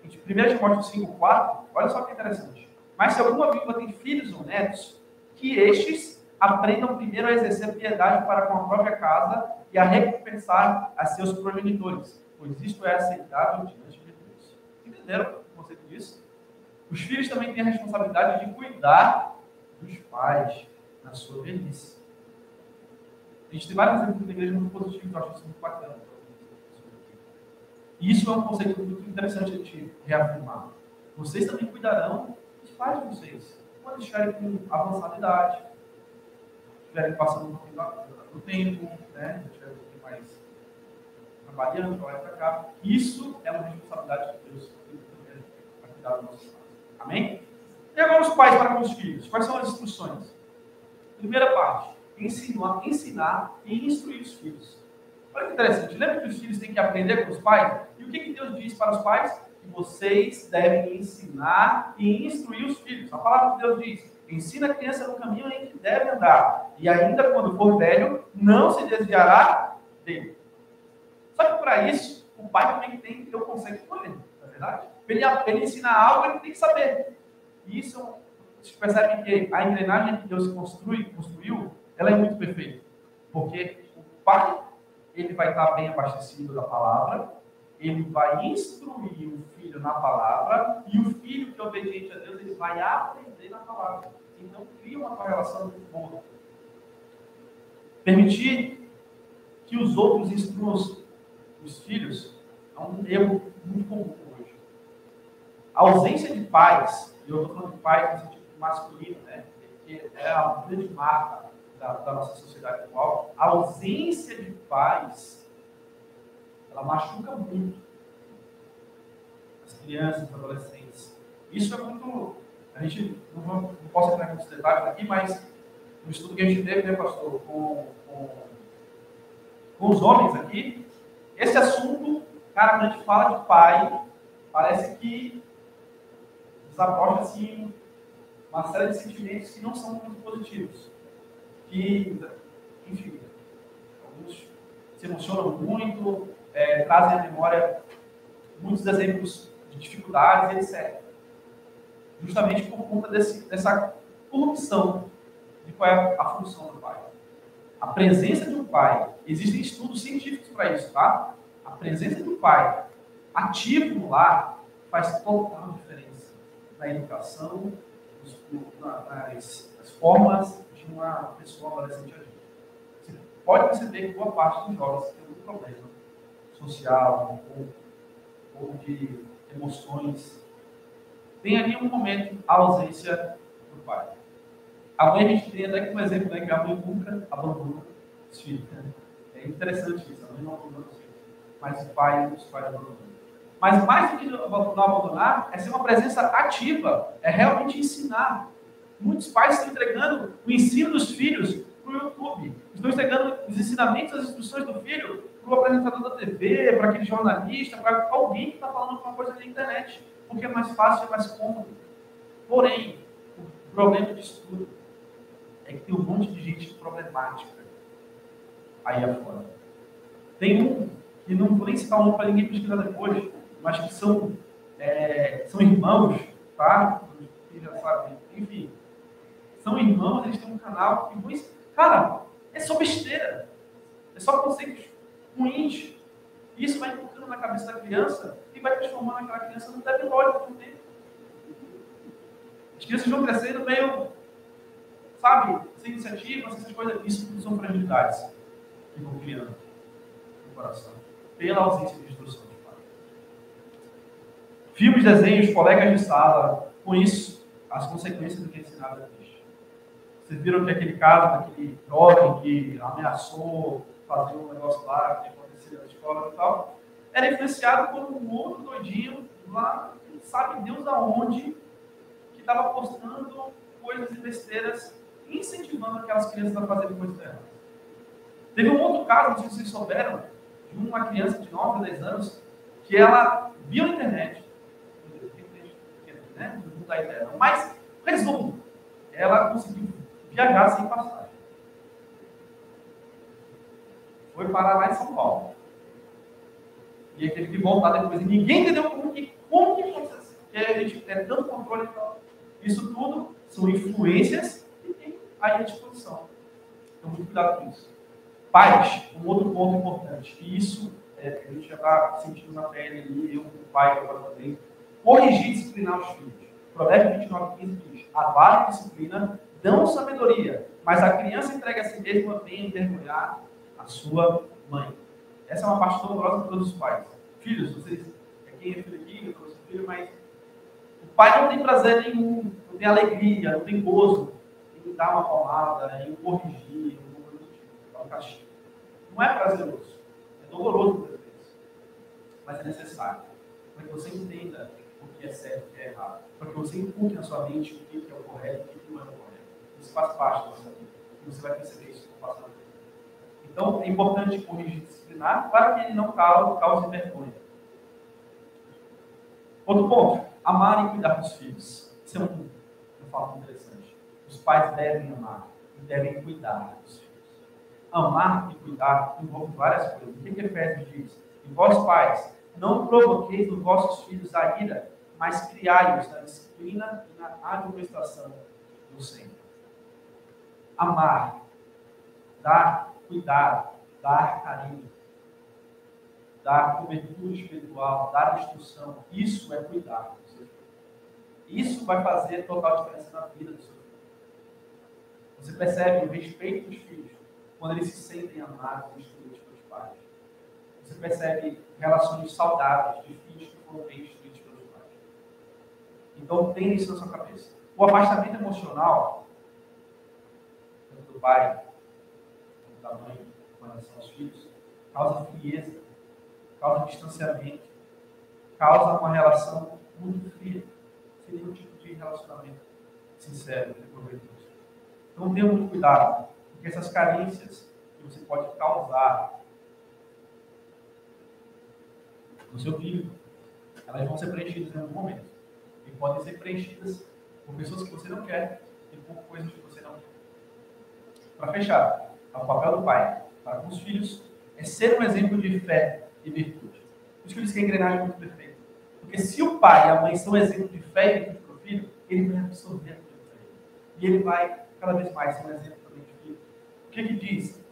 1 Timóteo 5,4, olha só que interessante. Mas se alguma viúva tem filhos ou netos, que estes aprendam primeiro a exercer piedade para com a própria casa e a recompensar a seus progenitores, pois isto é aceitável diante de Deus. Entenderam o conceito disso? Os filhos também têm a responsabilidade de cuidar dos pais na sua velhice. A gente tem vários exemplos da igreja muito positivos, eu acho isso muito bacana. E isso é um conceito muito interessante de a gente reafirmar. Vocês também cuidarão dos pais de vocês. Quando estiverem com avançada idade, estiverem passando um pouquinho do tempo, né? Estiverem um pouquinho mais trabalhando, para lá e para cá. Isso é uma responsabilidade de Deus para cuidar dos nossos pais. Amém? E agora os pais para com os filhos. Quais são as instruções? Primeira parte, ensinar e instruir os filhos. Olha que interessante. Lembra que os filhos têm que aprender com os pais? E o que Deus diz para os pais? Que vocês devem ensinar e instruir os filhos. A palavra de Deus diz: ensina a criança no caminho em que deve andar. E ainda quando for velho, não se desviará dele. Só que para isso, o pai também tem que ter o conceito com ele, não é verdade? Para ele ensinar algo, ele tem que saber. E isso, vocês percebem que a engrenagem que Deus construiu, ela é muito perfeita. Porque o pai, ele vai estar bem abastecido da palavra, ele vai instruir o filho na palavra, e o filho que é obediente a Deus, ele vai aprender na palavra. Então, cria uma correlação muito boa. Permitir que os outros instruam os filhos é um erro muito comum hoje. A ausência de pais, e eu estou falando de pais no sentido masculino, né? Que é a grande marca da nossa sociedade atual, a ausência de pais, ela machuca muito as crianças, os adolescentes. Isso é muito... A gente não posso entrar em muitos detalhes aqui, mas no estudo que a gente teve, né, pastor, com os homens aqui, esse assunto, cara, quando a gente fala de pai, parece que desabrocha assim, uma série de sentimentos que não são muito positivos. Que, enfim, alguns se emocionam muito, trazem à memória muitos exemplos de dificuldades, etc. Justamente por conta dessa corrupção de qual é a função do pai. A presença de um pai, existem estudos científicos para isso, tá? A presença de um pai ativo no lar faz total diferença na educação, nas formas de uma pessoa adolescente adulta. Você pode perceber que boa parte dos jovens tem algum problema social ou de emoções. Tem ali um momento a ausência do pai. A mãe, a gente tem até como exemplo, né, que a mãe nunca abandona os filhos. Né? É interessante isso, a mãe não abandona os filhos. Mas os pais abandonam. Mas mais do que não abandonar, é ser uma presença ativa, é realmente ensinar. Muitos pais estão entregando o ensino dos filhos para o YouTube. Estão entregando os ensinamentos, as instruções do filho para o apresentador da TV, para aquele jornalista, para alguém que está falando alguma coisa na internet. Porque é mais fácil, é mais cômodo. Porém, o problema disso tudo é que tem um monte de gente problemática aí afora. Tem um, que não vou nem citar o nome para ninguém pesquisar depois, mas que são irmãos, tá? Quem já sabe, enfim. São irmãos, eles têm um canal que, cara, é só besteira. É só conceitos ruins. Isso vai colocando na cabeça da criança e vai transformando aquela criança num debilóide com o tempo. As crianças vão crescendo meio, sabe, sem iniciativa, sem essas coisas. Isso tudo são fragilidades que vão criando no coração, pela ausência de instrução de pai. Filmes, desenhos, colegas de sala, com isso, as consequências do que é ensinado é triste. Vocês viram que aquele caso daquele jovem que ameaçou fazer um negócio lá, que acontecia na escola e tal, era influenciado por um outro doidinho lá, sabe Deus aonde, que estava postando coisas e besteiras, incentivando aquelas crianças a fazerem coisas erradas. Teve um outro caso, não sei se vocês souberam, de uma criança de 9 a 10 anos, que ela viu na internet, né, no mundo da internet, mas, resumo, ela conseguiu viajar sem passagem. Foi parar lá em São Paulo. E aí teve que voltar depois. E ninguém entendeu como que aconteceu. Porque a gente tem tanto controle. Isso tudo são influências que tem aí à disposição. Então, muito cuidado com isso. Pais, um outro ponto importante. E isso, a gente já está sentindo na pele ali, eu como pai agora também. Corrigir e disciplinar os filhos. Provérbios 29, 15 diz: a vara e disciplina dão sabedoria, mas a criança entregue a si mesma vem envergonhar a sua mãe. Essa é uma parte dolorosa para todos os pais. Filhos, vocês, quem é filho aqui, eu sou filho, mas o pai não tem prazer nenhum, não tem alegria, não tem gozo em dar uma palmada, em corrigir, um castigo. Não é prazeroso, é doloroso muitas vezes, mas é necessário, para que você entenda o que é certo e o que é errado, para que você inculque na sua mente o que é o correto e o que não é o correto. Isso faz parte da sua vida, e você vai perceber isso com o passar do tempo. Então, é importante corrigir e disciplinar para que ele não cause vergonha. Outro ponto, amar e cuidar dos filhos. Isso é um fato interessante. Os pais devem amar e devem cuidar dos filhos. Amar e cuidar envolve várias coisas. O que Efésios diz? E vós, pais, não provoqueis nos vossos filhos a ira, mas criai-os na disciplina e na administração do Senhor. Amar, dar cuidado, dar carinho, dar cobertura espiritual, dar instrução, isso é cuidar do seu filho. Isso vai fazer total diferença na vida do seu filho. Você percebe o respeito dos filhos quando eles se sentem amados e instruídos pelos pais. Você percebe relações saudáveis de filhos que foram bem instruídos pelos pais. Então, tenha isso na sua cabeça. O afastamento emocional do pai, da mãe, com relação aos filhos, causa frieza, causa distanciamento, causa uma relação muito fria, sem nenhum tipo de relacionamento sincero e proveitoso. Então tenha muito cuidado, porque essas carências que você pode causar no seu filho, elas vão ser preenchidas em algum momento. E podem ser preenchidas por pessoas que você não quer e por coisas que você não quer. Para fechar, o papel do pai para com os filhos é ser um exemplo de fé e virtude. Por isso que eu disse que a engrenagem é muito perfeita. Porque se o pai e a mãe são um exemplo de fé e virtude para o filho, ele vai absorver aquilo para ele. E ele vai, cada vez mais, ser um exemplo também de filho. O que diz?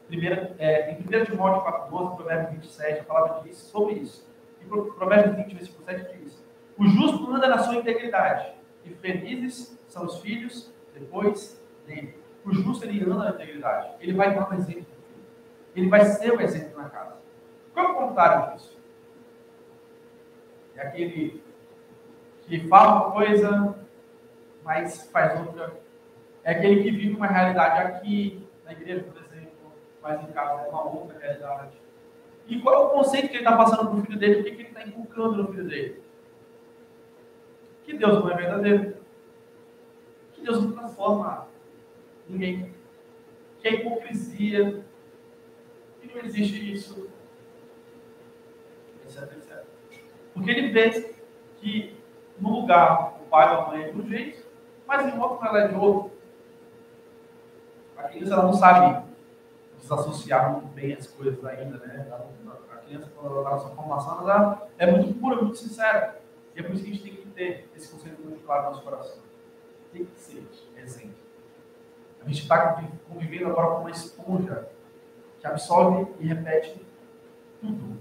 Em 1 Timóteo 4,12, Provérbios 27, a palavra diz sobre isso. E Provérbios 20, versículo 7 diz: o justo anda na sua integridade, e felizes são os filhos depois dele. O justo, ele anda na integridade. Ele vai dar um exemplo. Ele vai ser o exemplo na casa. Qual é o contrário disso? É aquele que fala uma coisa, mas faz outra. É aquele que vive uma realidade aqui, na igreja, por exemplo, mas em casa é uma outra realidade. E qual é o conceito que ele está passando para o filho dele? O que ele está inculcando no filho dele? Que Deus não é verdadeiro. Que Deus não transforma ninguém. Que é hipocrisia. Que não existe isso. Etc, etc. Porque ele vê que no lugar o pai ou a mãe é de um jeito, mas em outro ela é de outro. A criança ela não sabe desassociar muito bem as coisas ainda, né? A criança, quando ela está na sua formação, ela é muito pura, muito sincera. E é por isso que a gente tem que ter esse conceito muito claro no nosso coração. Tem que ser exemplo. A gente está convivendo agora com uma esponja que absorve e repete tudo.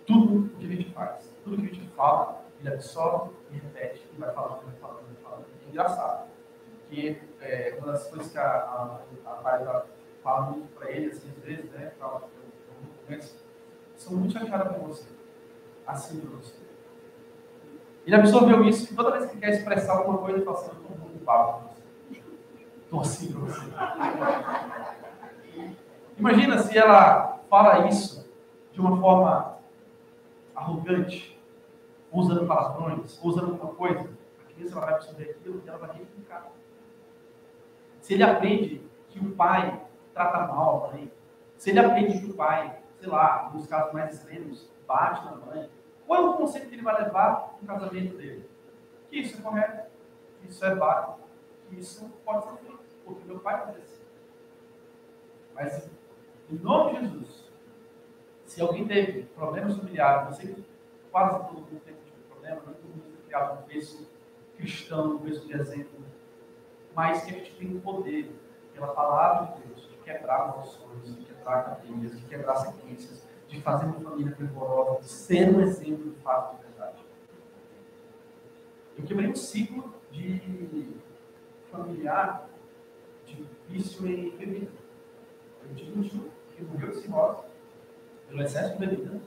Tudo o que a gente faz. Tudo que a gente fala, ele absorve e repete. E vai falando, vai falando, vai falando. É engraçado. Porque uma das coisas que a Paula fala muito para ele, assim, às vezes, né? Fala, eu sou muito chateada com você. Assim para você. Ele absorveu isso e toda vez que ele quer expressar alguma coisa, ele fala assim: eu estou muito bravo com você. Estou assim para você. Imagina se ela fala isso de uma forma arrogante, usando palavrões, usando alguma coisa. A criança ela vai absorver aquilo e ela vai replicar. Se ele aprende que o pai trata mal a mãe, se ele aprende que o pai, sei lá, nos casos mais extremos, bate na mãe, qual é o conceito que ele vai levar no casamento dele? Que isso é correto, que isso é válido, que isso pode ser feito, porque meu pai faz assim. Mas, em nome de Jesus, se alguém teve problemas familiares, você quase todo mundo tem tipo de problema, não todo mundo é criado no berço cristão, no berço de exemplo, mas que a gente tem o poder, pela palavra de Deus, de quebrar maldições, de quebrar cadeias, de quebrar sequências, de fazer uma família fervorosa, de ser um exemplo de fato de verdade. Eu quebrei um ciclo de familiar, de vício em bebida. Eu tive um tio que morreu de cirrose pelo excesso de bebida.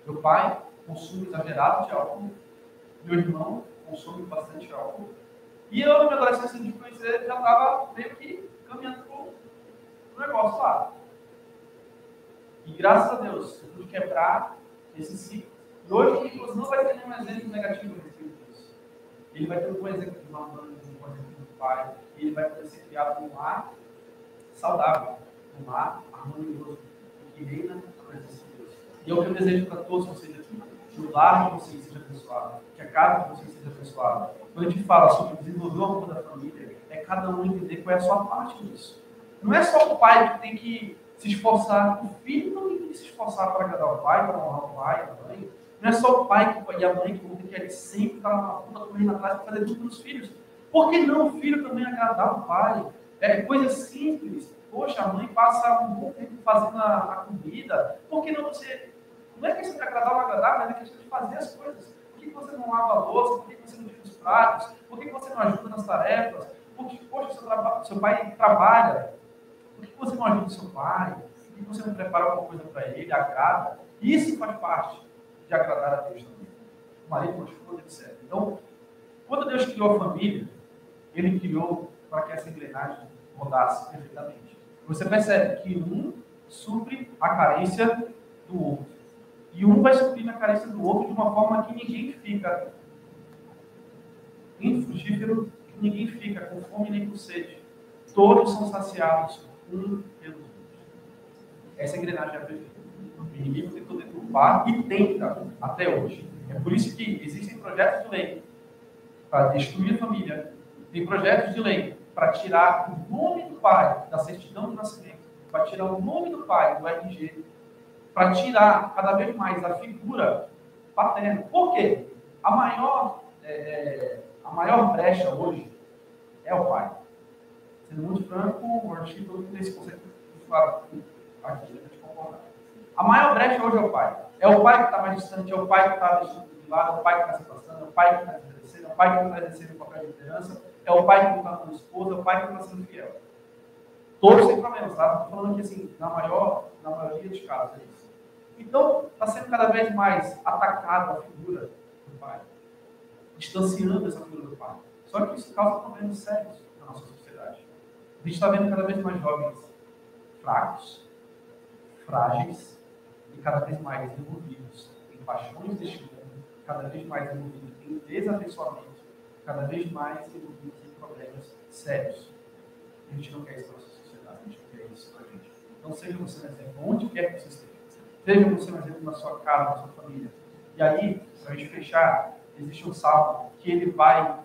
Meu pai, consumo exagerado de álcool. Meu irmão, consome bastante álcool. E eu, na minha adolescência, de conhecer, já estava meio que caminhando para o negócio lá. E graças a Deus, eu pude quebrar esse ciclo. E hoje o Nicolas não vai ter nenhum exemplo negativo a respeito disso. Ele vai ter um bom exemplo de uma mãe, um bom exemplo do pai, e ele vai poder ser criado num lar saudável, num lar harmonioso, que reina a presença de Deus. E é o que eu desejo para todos vocês aqui. Que o lar de vocês seja abençoado, que a casa de vocês seja abençoada. Quando a gente fala sobre desenvolver o amor da família, é cada um entender qual é a sua parte nisso. Não é só o pai que tem que se esforçar, o filho não tem que se esforçar para agradar o pai, para honrar o pai, a mãe. Não é só o pai e a mãe que vão ter que sempre estar na ponta correndo atrás para fazer tudo para os filhos. Por que não o filho também agradar o pai? É coisa simples. Poxa, a mãe passa um bom tempo fazendo a comida. Por que não você... Não é questão de agradar ou não agradar, mas é questão de fazer as coisas. Por que você não lava a louça? Por que você não tira os pratos? Por que você não ajuda nas tarefas? Porque, poxa, seu pai trabalha. Por que você não ajuda o seu pai? Por que você não prepara alguma coisa para ele, agrada? Isso faz parte de agradar a Deus também. O marido, a esposa, etc. Então, quando Deus criou a família, Ele criou para que essa engrenagem rodasse perfeitamente. Você percebe que um supre a carência do outro. E um vai suprir a carência do outro de uma forma que ninguém fica infrutífero, que ninguém fica com fome nem com sede. Todos são saciados um pelo outro. Essa engrenagem é perfeita. O inimigo tentou deturpar e tenta até hoje. É por isso que existem projetos de lei para destruir a família. Tem projetos de lei para tirar o nome do pai da certidão de nascimento, para tirar o nome do pai do RG, para tirar cada vez mais a figura paterna. Por quê? A maior brecha hoje é o pai. Sendo muito franco, eu acho que todo mundo tem esse conceito de falar aqui, a gente concordar. A maior brecha hoje é o pai. É o pai que está mais distante, é o pai que está deixando de lado, é o pai que está se afastando, é o pai que está envelhecendo, é o pai que não está exercendo o papel de liderança, é o pai que não está com esposa, é o pai que não está sendo fiel. Todos têm problemas, tá? Estou falando aqui assim, na maioria dos casos é isso. Então, está sendo cada vez mais atacado a figura do pai, distanciando essa figura do pai. Só que isso causa problemas sérios na nossa sociedade. A gente está vendo cada vez mais jovens fracos, frágeis e cada vez mais envolvidos em paixões deste mundo, cada vez mais envolvidos em desafeiçoamento, cada vez mais envolvidos em problemas sérios. A gente não quer isso para a nossa sociedade, a gente não quer isso para a gente. Então, seja você um exemplo, onde quer que você esteja. Seja você um exemplo na sua casa, na sua família. E aí, para a gente fechar, existe um salmo que ele vai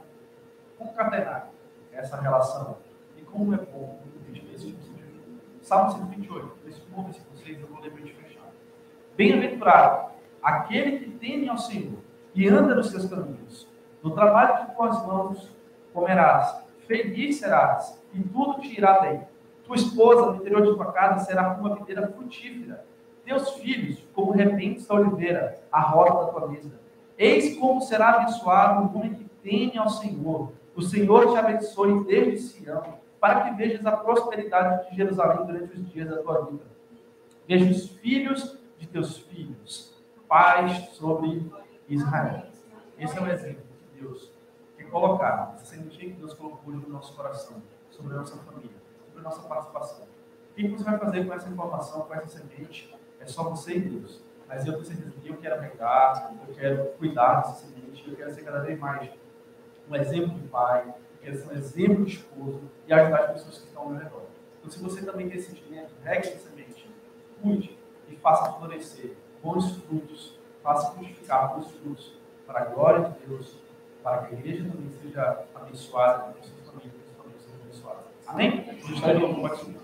concatenar essa relação. E como é bom a gente ver esse tipo de ajuda. Salmo 128, versículo 1, versículo 6, eu vou ler para a gente fechar. Bem-aventurado aquele que teme ao Senhor e anda nos seus caminhos. No trabalho de tuas mãos comerás, feliz serás, e tudo te irá bem. Tua esposa no interior de tua casa será como uma videira frutífera. Teus filhos, como repentes da oliveira, a roda da tua mesa. Eis como será abençoado o homem que teme ao Senhor. O Senhor te abençoe desde Sião, para que vejas a prosperidade de Jerusalém durante os dias da tua vida. Veja os filhos de teus filhos, paz sobre Israel. Esse é o exemplo que Deus quer colocar, essa sementinha que Deus colocou no nosso coração, sobre a nossa família, sobre a nossa participação. O que você vai fazer com essa informação, com essa semente? É só você e Deus. Mas eu tenho certeza que eu quero regar, eu quero cuidar dessa semente, eu quero ser cada vez mais um exemplo de pai, eu quero ser um exemplo de esposo e ajudar as pessoas que estão ao meu redor. Então, se você também tem esse sentimento, regue essa semente, cuide e faça florescer bons frutos, faça frutificar bons frutos para a glória de Deus, para que a igreja também seja abençoada, que as suas famílias sejam abençoadas. Amém? A gente está de novo, pode subir.